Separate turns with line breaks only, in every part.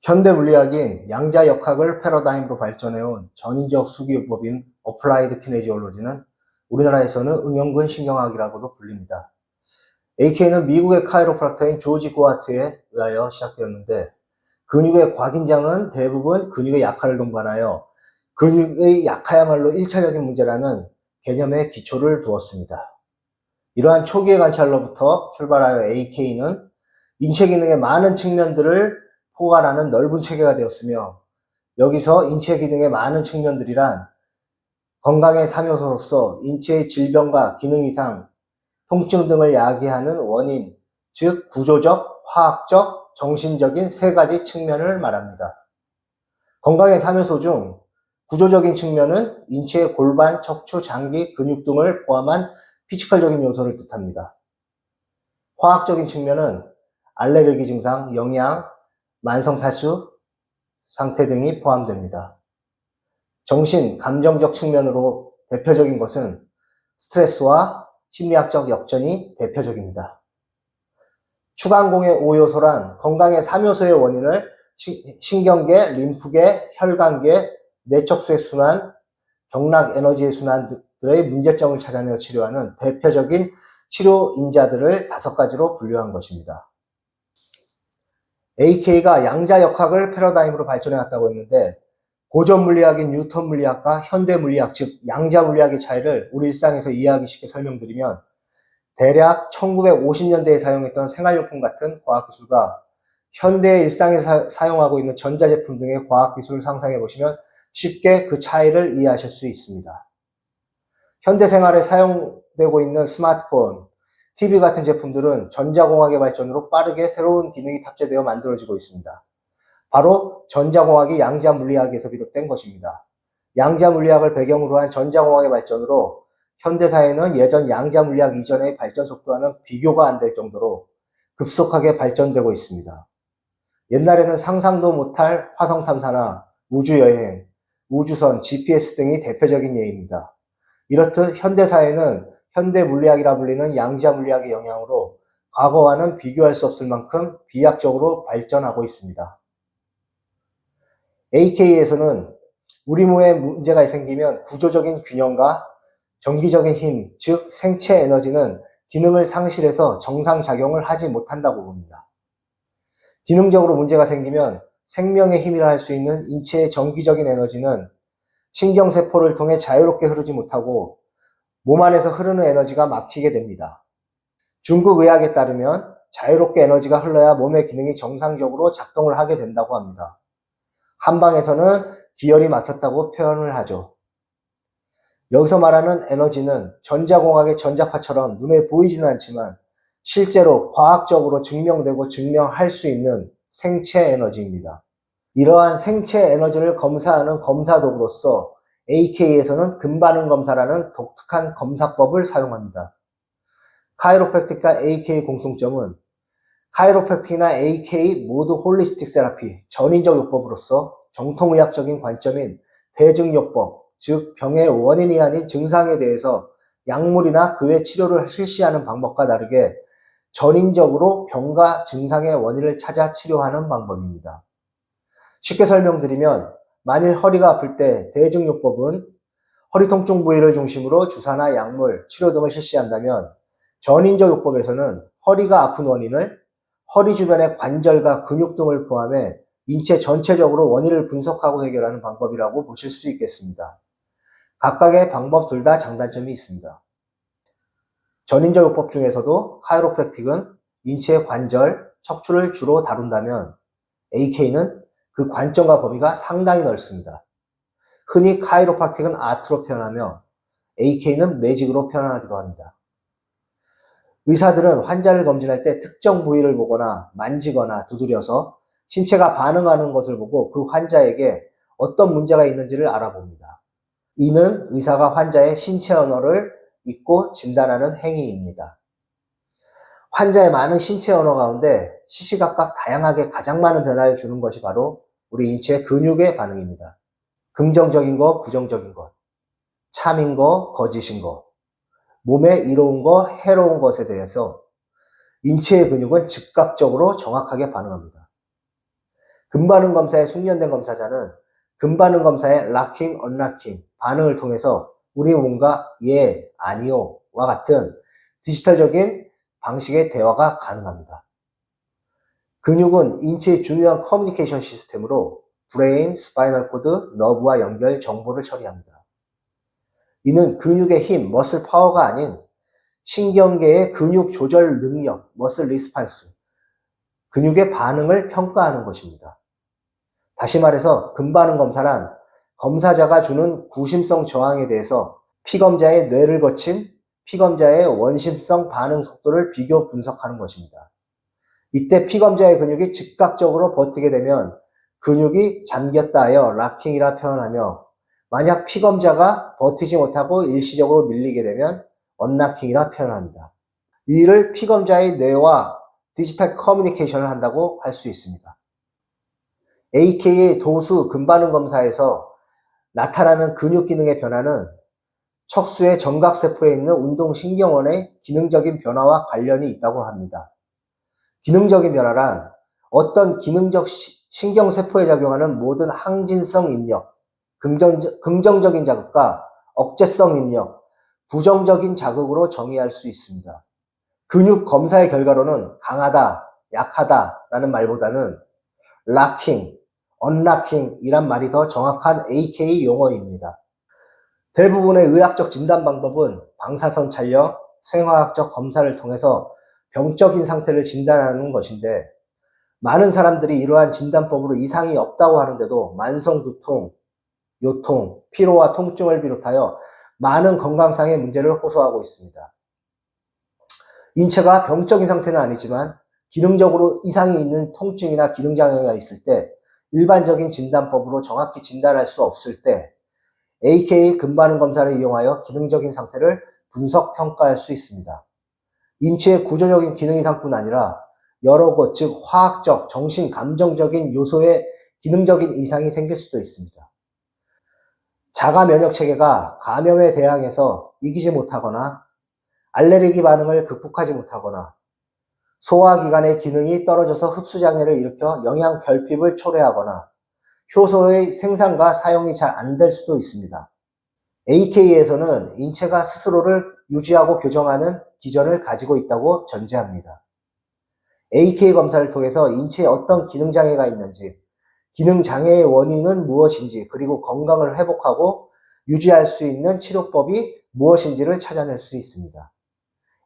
현대 물리학인 양자역학을 패러다임으로 발전해온 전인적 수기요법인 어플라이드 키네지올로지는 우리나라에서는 응용근 신경학이라고도 불립니다. AK는 미국의 카이로프락터인 조지 고아트에 의하여 시작되었는데, 근육의 과긴장은 대부분 근육의 약화를 동반하여 근육의 약화야말로 1차적인 문제라는 개념에 기초를 두었습니다. 이러한 초기의 관찰로부터 출발하여 AK는 인체 기능의 많은 측면들을 포괄하는 넓은 체계가 되었으며, 여기서 인체 기능의 많은 측면들이란 건강의 3요소로서 인체의 질병과 기능 이상, 통증 등을 야기하는 원인, 즉 구조적, 화학적, 정신적인 세 가지 측면을 말합니다. 건강의 3요소 중 구조적인 측면은 인체의 골반, 척추, 장기, 근육 등을 포함한 피지컬적인 요소를 뜻합니다. 화학적인 측면은 알레르기 증상, 영양, 만성 탈수 상태 등이 포함됩니다. 정신, 감정적 측면으로 대표적인 것은 스트레스와 심리학적 역전이 대표적입니다. 추간공의 5요소란 건강의 3요소의 원인을 신경계, 림프계, 혈관계, 뇌척수의 순환, 경락 에너지의 순환들의 문제점을 찾아내어 치료하는 대표적인 치료인자들을 5가지로 분류한 것입니다. AK가 양자역학을 패러다임으로 발전해왔다고 했는데, 고전 물리학인 뉴턴 물리학과 현대 물리학, 즉 양자 물리학의 차이를 우리 일상에서 이해하기 쉽게 설명드리면, 대략 1950년대에 사용했던 생활용품 같은 과학기술과 현대 일상에서 사용하고 있는 전자제품 등의 과학기술을 상상해 보시면 쉽게 그 차이를 이해하실 수 있습니다. 현대 생활에 사용되고 있는 스마트폰, TV 같은 제품들은 전자공학의 발전으로 빠르게 새로운 기능이 탑재되어 만들어지고 있습니다. 바로 전자공학이 양자물리학에서 비롯된 것입니다. 양자물리학을 배경으로 한 전자공학의 발전으로 현대사회는 예전 양자물리학 이전의 발전 속도와는 비교가 안 될 정도로 급속하게 발전되고 있습니다. 옛날에는 상상도 못할 화성 탐사나 우주여행, 우주선, GPS 등이 대표적인 예입니다. 이렇듯 현대사회는 현대물리학이라 불리는 양자물리학의 영향으로 과거와는 비교할 수 없을 만큼 비약적으로 발전하고 있습니다. AK에서는 우리 몸에 문제가 생기면 구조적인 균형과 정기적인 힘, 즉 생체 에너지는 기능을 상실해서 정상작용을 하지 못한다고 봅니다. 기능적으로 문제가 생기면 생명의 힘이라 할 수 있는 인체의 정기적인 에너지는 신경세포를 통해 자유롭게 흐르지 못하고 몸 안에서 흐르는 에너지가 막히게 됩니다. 중국 의학에 따르면 자유롭게 에너지가 흘러야 몸의 기능이 정상적으로 작동을 하게 된다고 합니다. 한방에서는 기혈이 막혔다고 표현을 하죠. 여기서 말하는 에너지는 전자공학의 전자파처럼 눈에 보이지는 않지만 실제로 과학적으로 증명되고 증명할 수 있는 생체 에너지입니다. 이러한 생체 에너지를 검사하는 검사 도구로서 AK에서는 근반응 검사라는 독특한 검사법을 사용합니다. 카이로프랙틱과 AK 공통점은 카이로프랙틱이나 AK 모두 홀리스틱 세라피, 전인적 요법으로서 정통의학적인 관점인 대증요법, 즉 병의 원인이 아닌 증상에 대해서 약물이나 그 외 치료를 실시하는 방법과 다르게 전인적으로 병과 증상의 원인을 찾아 치료하는 방법입니다. 쉽게 설명드리면, 만일 허리가 아플 때 대증요법은 허리 통증 부위를 중심으로 주사나 약물, 치료 등을 실시한다면, 전인적 요법에서는 허리가 아픈 원인을 허리 주변의 관절과 근육 등을 포함해 인체 전체적으로 원인을 분석하고 해결하는 방법이라고 보실 수 있겠습니다. 각각의 방법 둘 다 장단점이 있습니다. 전인적 요법 중에서도 카이로프랙틱은 인체의 관절, 척추를 주로 다룬다면 AK는 그 관점과 범위가 상당히 넓습니다. 흔히 카이로프랙틱은 아트로 표현하며 AK는 매직으로 표현하기도 합니다. 의사들은 환자를 검진할 때 특정 부위를 보거나 만지거나 두드려서 신체가 반응하는 것을 보고 그 환자에게 어떤 문제가 있는지를 알아봅니다. 이는 의사가 환자의 신체 언어를 읽고 진단하는 행위입니다. 환자의 많은 신체 언어 가운데 시시각각 다양하게 가장 많은 변화를 주는 것이 바로 우리 인체의 근육의 반응입니다. 긍정적인 것, 부정적인 것, 참인 것, 거짓인 것, 몸에 이로운 것, 해로운 것에 대해서 인체의 근육은 즉각적으로 정확하게 반응합니다. 금반응 검사에 숙련된 검사자는 금반응 검사의 락킹, 언락킹 반응을 통해서 우리 몸과 예, 아니요 와 같은 디지털적인 방식의 대화가 가능합니다. 근육은 인체의 중요한 커뮤니케이션 시스템으로 브레인, 스파이널 코드, 너브와 연결 정보를 처리합니다. 이는 근육의 힘, 머슬 파워가 아닌 신경계의 근육 조절 능력, 머슬 리스판스, 근육의 반응을 평가하는 것입니다. 다시 말해서 금반응 검사란 검사자가 주는 구심성 저항에 대해서 피검자의 뇌를 거친 피검자의 원심성 반응 속도를 비교 분석하는 것입니다. 이때 피검자의 근육이 즉각적으로 버티게 되면 근육이 잠겼다 하여 락킹이라 표현하며, 만약 피검자가 버티지 못하고 일시적으로 밀리게 되면 언락킹이라 표현합니다. 이를 피검자의 뇌와 디지털 커뮤니케이션을 한다고 할 수 있습니다. AKA 도수 금반응 검사에서 나타나는 근육 기능의 변화는 척수의 정각세포에 있는 운동신경원의 기능적인 변화와 관련이 있다고 합니다. 기능적인 변화란 어떤 기능적 신경세포에 작용하는 모든 항진성 입력, 긍정적인 자극과 억제성 입력, 부정적인 자극으로 정의할 수 있습니다. 근육 검사의 결과로는 강하다, 약하다 라는 말보다는 락킹, 언락킹 이란 말이 더 정확한 AK 용어입니다. 대부분의 의학적 진단 방법은 방사선 촬영, 생화학적 검사를 통해서 병적인 상태를 진단하는 것인데, 많은 사람들이 이러한 진단법으로 이상이 없다고 하는데도 만성 두통, 요통, 피로와 통증을 비롯하여 많은 건강상의 문제를 호소하고 있습니다. 인체가 병적인 상태는 아니지만 기능적으로 이상이 있는 통증이나 기능장애가 있을 때 일반적인 진단법으로 정확히 진단할 수 없을 때 AKA 금반응 검사를 이용하여 기능적인 상태를 분석 평가할 수 있습니다. 인체의 구조적인 기능 이상뿐 아니라 여러 것, 즉 화학적, 정신, 감정적인 요소의 기능적인 이상이 생길 수도 있습니다. 자가 면역 체계가 감염에 대항해서 이기지 못하거나 알레르기 반응을 극복하지 못하거나 소화기관의 기능이 떨어져서 흡수장애를 일으켜 영양 결핍을 초래하거나 효소의 생산과 사용이 잘 안 될 수도 있습니다. AK에서는 인체가 스스로를 유지하고 교정하는 기전을 가지고 있다고 전제합니다. AK 검사를 통해서 인체에 어떤 기능장애가 있는지, 기능장애의 원인은 무엇인지, 그리고 건강을 회복하고 유지할 수 있는 치료법이 무엇인지를 찾아낼 수 있습니다.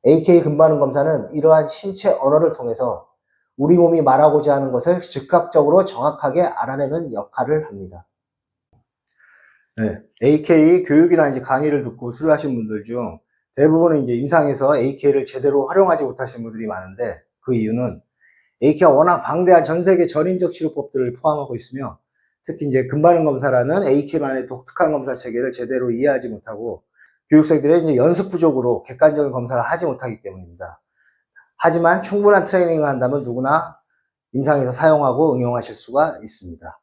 AK 금반응 검사는 이러한 신체 언어를 통해서 우리 몸이 말하고자 하는 것을 즉각적으로 정확하게 알아내는 역할을 합니다. 네, AK 교육이나 이제 강의를 듣고 수료하신 분들 중 대부분은 이제 임상에서 AK를 제대로 활용하지 못하신 분들이 많은데, 그 이유는 AK가 워낙 방대한 전 세계 전인적 치료법들을 포함하고 있으며, 특히 이제 금반응 검사라는 AK만의 독특한 검사 체계를 제대로 이해하지 못하고 교육생들의 이제 연습 부족으로 객관적인 검사를 하지 못하기 때문입니다. 하지만 충분한 트레이닝을 한다면 누구나 임상에서 사용하고 응용하실 수가 있습니다.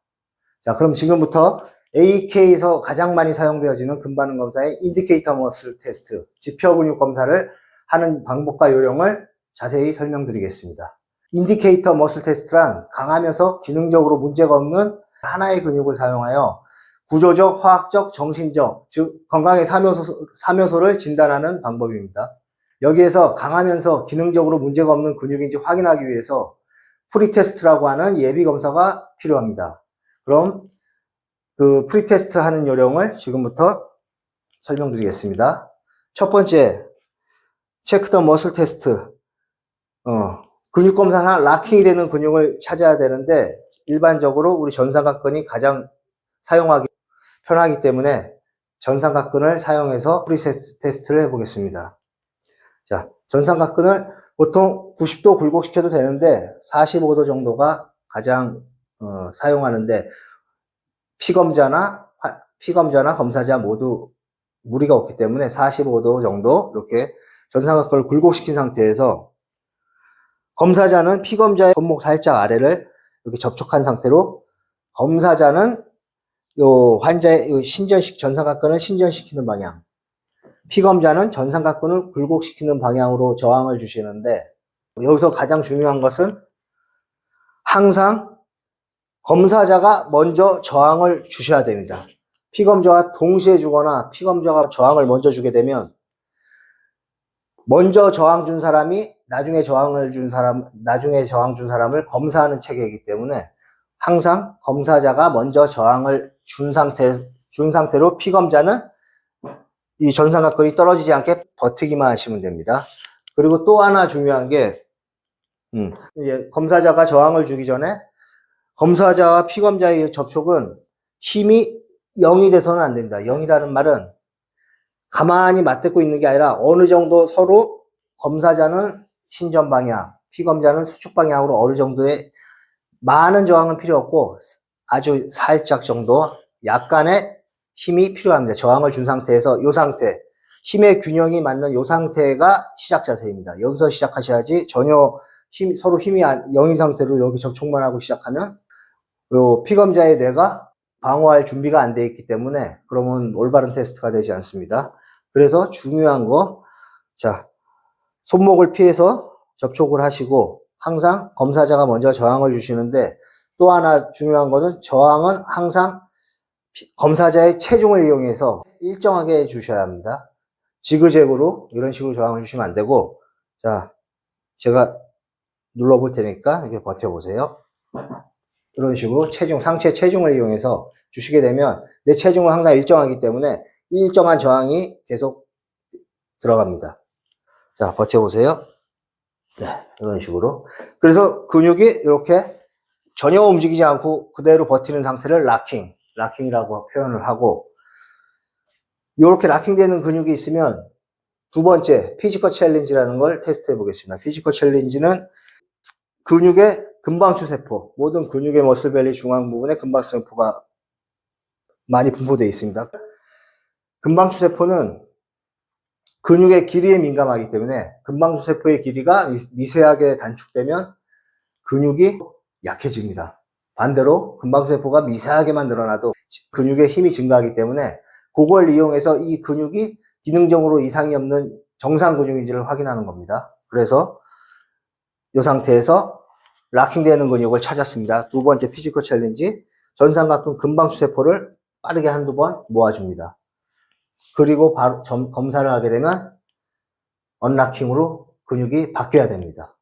자, 그럼 지금부터 AK에서 가장 많이 사용되어지는 금반응 검사의 인디케이터 머슬 테스트, 지표 근육 검사를 하는 방법과 요령을 자세히 설명드리겠습니다. 인디케이터 머슬 테스트란 강하면서 기능적으로 문제가 없는 하나의 근육을 사용하여 구조적, 화학적, 정신적, 즉 건강의 3요소를 진단하는 방법입니다. 여기에서 강하면서 기능적으로 문제가 없는 근육인지 확인하기 위해서 프리테스트라고 하는 예비 검사가 필요합니다. 그럼 그 프리테스트 하는 요령을 지금부터 설명드리겠습니다. 첫 번째, 체크 더 머슬 테스트. 근육 검사나 락킹이 되는 근육을 찾아야 되는데, 일반적으로 우리 전삼각근이 가장 사용하기 편하기 때문에 전삼각근을 사용해서 프리테스트를 해보겠습니다. 자, 전삼각근을 보통 90도 굴곡시켜도 되는데 45도 정도가 가장 사용하는데, 피검자나 검사자 모두 무리가 없기 때문에 45도 정도 이렇게 전삼각근을 굴곡시킨 상태에서, 검사자는 피검자의 손목 살짝 아래를 이렇게 접촉한 상태로, 검사자는 환자의 전삼각근을 신전시키는 방향, 피검자는 전삼각근을 굴곡시키는 방향으로 저항을 주시는데, 여기서 가장 중요한 것은 항상 검사자가 먼저 저항을 주셔야 됩니다. 피검자와 동시에 주거나 피검자가 저항을 먼저 주게 되면 먼저 저항 준 사람이 나중에 저항 준 사람을 검사하는 체계이기 때문에 항상 검사자가 먼저 저항을 준 상태로 피검자는 이 전삼각근이 떨어지지 않게 버티기만 하시면 됩니다. 그리고 또 하나 중요한 게 검사자가 저항을 주기 전에 검사자와 피검자의 접촉은 힘이 0이 돼서는 안 됩니다. 0이라는 말은 가만히 맞대고 있는 게 아니라 어느 정도 서로 검사자는 신전 방향, 피검자는 수축 방향으로 어느 정도의 많은 저항은 필요 없고 아주 살짝 정도 약간의 힘이 필요합니다. 저항을 준 상태에서 이 상태, 힘의 균형이 맞는 이 상태가 시작 자세입니다. 여기서 시작하셔야지 전혀 서로 힘이 0인 상태로 여기 접촉만 하고 시작하면 요 피검자의 뇌가 방어할 준비가 안 돼 있기 때문에 그러면 올바른 테스트가 되지 않습니다. 그래서 중요한 거, 자, 손목을 피해서 접촉을 하시고 항상 검사자가 먼저 저항을 주시는데 또 하나 중요한 거는 저항은 항상 검사자의 체중을 이용해서 일정하게 주셔야 합니다. 지그재그로 이런 식으로 저항을 주시면 안 되고, 자, 제가 눌러볼 테니까 이렇게 버텨보세요. 이런 식으로 상체 체중을 이용해서 주시게 되면 내 체중은 항상 일정하기 때문에 일정한 저항이 계속 들어갑니다. 자, 버텨보세요. 네, 이런 식으로. 그래서 근육이 이렇게 전혀 움직이지 않고 그대로 버티는 상태를 락킹이라고 표현을 하고, 이렇게 락킹되는 근육이 있으면 두 번째 피지컬 챌린지라는 걸 테스트해 보겠습니다. 피지컬 챌린지는 근육의 근방추세포, 모든 근육의 머슬벨리 중앙 부분에 근방추세포가 많이 분포되어 있습니다. 근방추세포는 근육의 길이에 민감하기 때문에 근방추세포의 길이가 미세하게 단축되면 근육이 약해집니다. 반대로 근방추세포가 미세하게만 늘어나도 근육의 힘이 증가하기 때문에 그걸 이용해서 이 근육이 기능적으로 이상이 없는 정상 근육인지를 확인하는 겁니다. 그래서 이 상태에서 락킹되는 근육을 찾았습니다. 두 번째 피지컬 챌린지, 전삼각근 근방추세포를 빠르게 한두 번 모아줍니다. 그리고 바로 검사를 하게 되면 언락킹으로 근육이 바뀌어야 됩니다.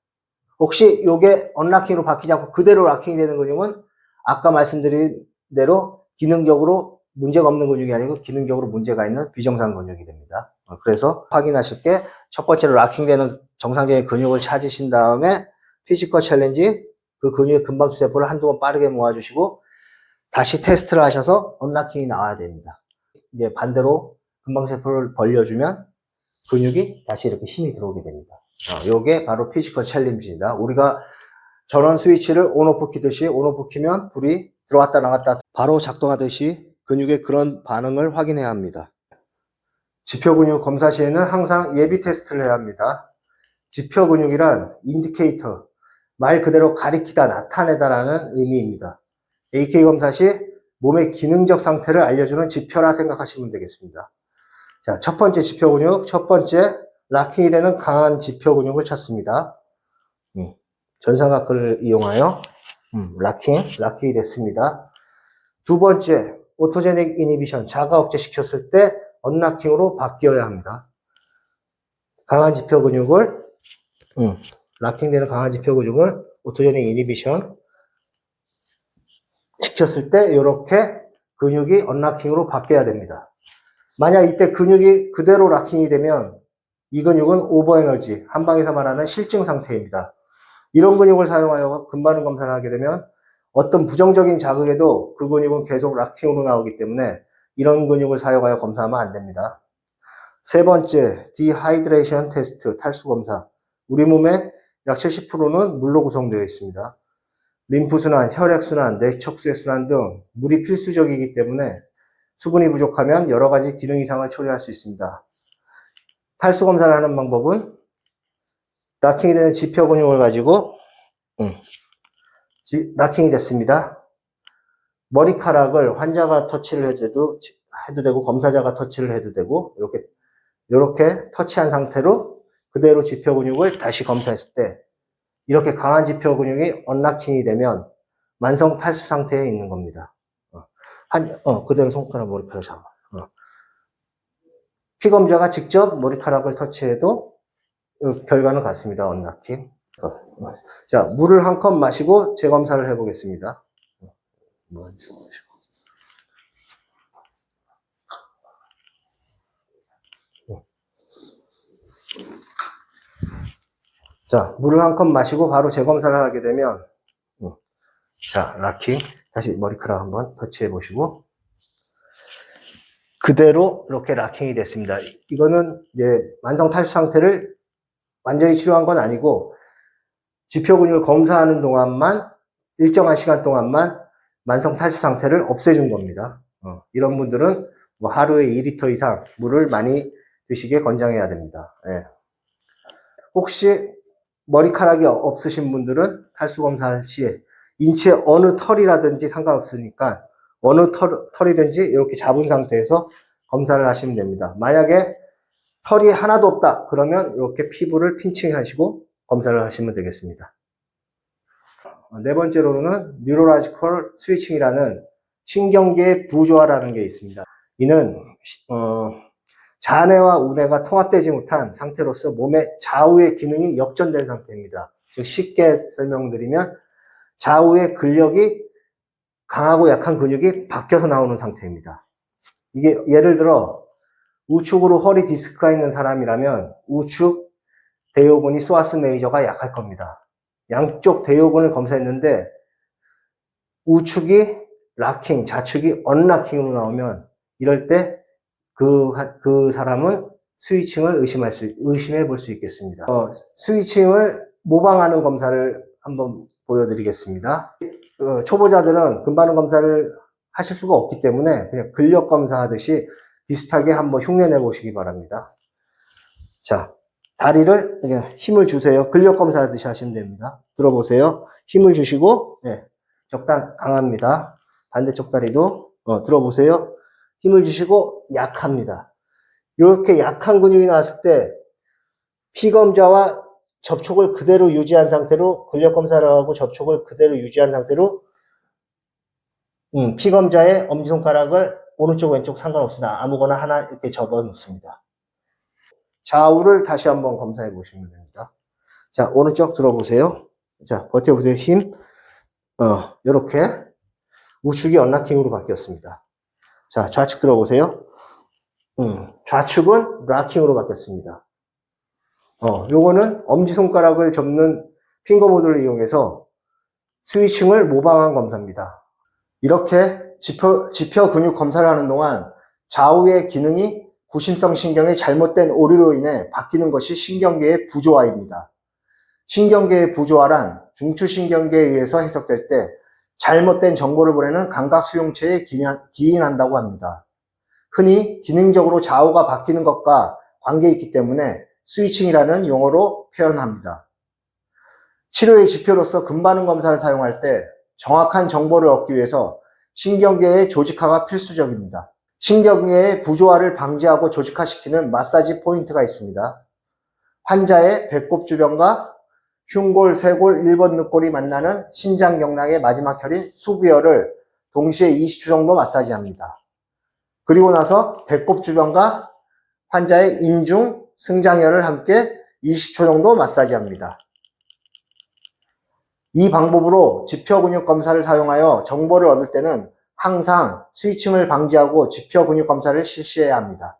혹시 이게 언락킹으로 바뀌지 않고 그대로 락킹이 되는 근육은 아까 말씀드린 대로 기능적으로 문제가 없는 근육이 아니고 기능적으로 문제가 있는 비정상 근육이 됩니다. 그래서 확인하실 게 첫 번째로 락킹되는 정상적인 근육을 찾으신 다음에 피지컬 챌린지, 그 근육의 근방추세포를 한두 번 빠르게 모아주시고 다시 테스트를 하셔서 언락킹이 나와야 됩니다. 이제 반대로 근방추세포를 벌려주면 근육이 다시 이렇게 힘이 들어오게 됩니다. 요게 바로 피지컬 챌린지입니다. 우리가 전원 스위치를 온오프 키듯이 온오프 키면 불이 들어왔다 나갔다 바로 작동하듯이 근육의 그런 반응을 확인해야 합니다. 지표 근육 검사 시에는 항상 예비 테스트를 해야 합니다. 지표 근육이란 인디케이터, 말 그대로 가리키다, 나타내다라는 의미입니다. AK 검사 시 몸의 기능적 상태를 알려주는 지표라 생각하시면 되겠습니다. 자, 첫 번째 지표 근육, 첫 번째 락킹이 되는 강한 지표 근육을 찾습니다. 전삼각근을 이용하여 락킹이 됐습니다. 두 번째, 오토제닉 이니비션, 자가 억제시켰을 때 언락킹으로 바뀌어야 합니다. 강한 지표 근육을 락킹되는 강한 지표 근육을 오토제닉 이니비션 시켰을 때 이렇게 근육이 언락킹으로 바뀌어야 됩니다. 만약 이때 근육이 그대로 락킹이 되면 이 근육은 오버에너지, 한방에서 말하는 실증 상태입니다. 이런 근육을 사용하여 근반응 검사를 하게 되면 어떤 부정적인 자극에도 그 근육은 계속 락킹으로 나오기 때문에 이런 근육을 사용하여 검사하면 안 됩니다. 세 번째, 디하이드레이션 테스트, 탈수 검사. 우리 몸의 약 70%는 물로 구성되어 있습니다. 림프순환, 혈액순환, 뇌척수의 순환 등 물이 필수적이기 때문에 수분이 부족하면 여러 가지 기능 이상을 초래할 수 있습니다. 탈수 검사를 하는 방법은 락킹이 되는 지표 근육을 가지고 락킹이 됐습니다. 머리카락을 환자가 터치를 해도 되고 검사자가 터치를 해도 되고 이렇게 터치한 상태로 그대로 지표 근육을 다시 검사했을 때 이렇게 강한 지표 근육이 언락킹이 되면 만성 탈수 상태에 있는 겁니다. 그대로 손가락 머리카락 잡아. 피검자가 직접 머리카락을 터치해도 결과는 같습니다. 언락킹. 자, 물을 한 컵 마시고 재검사를 해보겠습니다. 자, 물을 한 컵 마시고 바로 재검사를 하게 되면, 자, 락킹. 다시 머리카락 한번 터치해 보시고, 그대로 이렇게 락킹이 됐습니다. 이거는 이제 만성 탈수 상태를 완전히 치료한 건 아니고, 지표 근육을 검사하는 동안만, 일정한 시간 동안만 만성 탈수 상태를 없애준 겁니다. 이런 분들은 뭐 하루에 2리터 이상 물을 많이 드시게 권장해야 됩니다. 예. 혹시 머리카락이 없으신 분들은 탈수 검사 시에 인체 어느 털이라든지 상관없으니까 어느 털이든지 이렇게 잡은 상태에서 검사를 하시면 됩니다. 만약에 털이 하나도 없다 그러면 이렇게 피부를 핀칭하시고 검사를 하시면 되겠습니다. 네 번째로는 뉴로로지컬 스위칭이라는 신경계 부조화라는 게 있습니다. 이는 좌뇌와 우뇌가 통합되지 못한 상태로서 몸의 좌우의 기능이 역전된 상태입니다. 즉 쉽게 설명드리면 좌우의 근력이 강하고 약한 근육이 바뀌어서 나오는 상태입니다. 이게 예를 들어 우측으로 허리 디스크가 있는 사람이라면 우측 대요근이 소아스 메이저가 약할 겁니다. 양쪽 대요근을 검사했는데 우측이 락킹, 좌측이 언락킹으로 나오면 이럴 때 그 사람은 스위칭을 의심해 볼 수 있겠습니다. 스위칭을 모방하는 검사를 한번 보여드리겠습니다. 초보자들은 금반응 검사를 하실 수가 없기 때문에 그냥 근력 검사하듯이 비슷하게 한번 흉내내 보시기 바랍니다. 자, 다리를 이렇게 힘을 주세요. 근력 검사하듯이 하시면 됩니다. 들어보세요. 힘을 주시고, 네, 강합니다. 반대쪽 다리도 들어보세요. 힘을 주시고 약합니다. 이렇게 약한 근육이 나왔을 때 피검자와 접촉을 그대로 유지한 상태로 근력 검사를 하고 접촉을 그대로 유지한 상태로 피검자의 엄지손가락을 오른쪽 왼쪽 상관없으나 아무거나 하나 이렇게 접어 놓습니다. 좌우를 다시 한번 검사해 보시면 됩니다. 자, 오른쪽 들어보세요. 자, 버텨보세요. 힘. 이렇게 우측이 언락킹으로 바뀌었습니다. 자, 좌측 들어보세요. 좌측은 락킹으로 바뀌었습니다. 요거는 엄지손가락을 접는 핑거 모드를 이용해서 스위칭을 모방한 검사입니다. 이렇게 지표 근육 검사를 하는 동안 좌우의 기능이 구심성 신경의 잘못된 오류로 인해 바뀌는 것이 신경계의 부조화입니다. 신경계의 부조화란 중추신경계에 의해서 해석될 때 잘못된 정보를 보내는 감각 수용체에 기인한다고 합니다. 흔히 기능적으로 좌우가 바뀌는 것과 관계가 있기 때문에 스위칭이라는 용어로 표현합니다. 치료의 지표로서 금반응 검사를 사용할 때 정확한 정보를 얻기 위해서 신경계의 조직화가 필수적입니다. 신경계의 부조화를 방지하고 조직화시키는 마사지 포인트가 있습니다. 환자의 배꼽 주변과 흉골, 쇄골, 1번 늑골이 만나는 신장경락의 마지막 혈인 수부혈을 동시에 20초 정도 마사지합니다. 그리고 나서 배꼽 주변과 환자의 인중, 승장혈을 함께 20초 정도 마사지합니다. 이 방법으로 지표 근육 검사를 사용하여 정보를 얻을 때는 항상 스위칭을 방지하고 지표 근육 검사를 실시해야 합니다.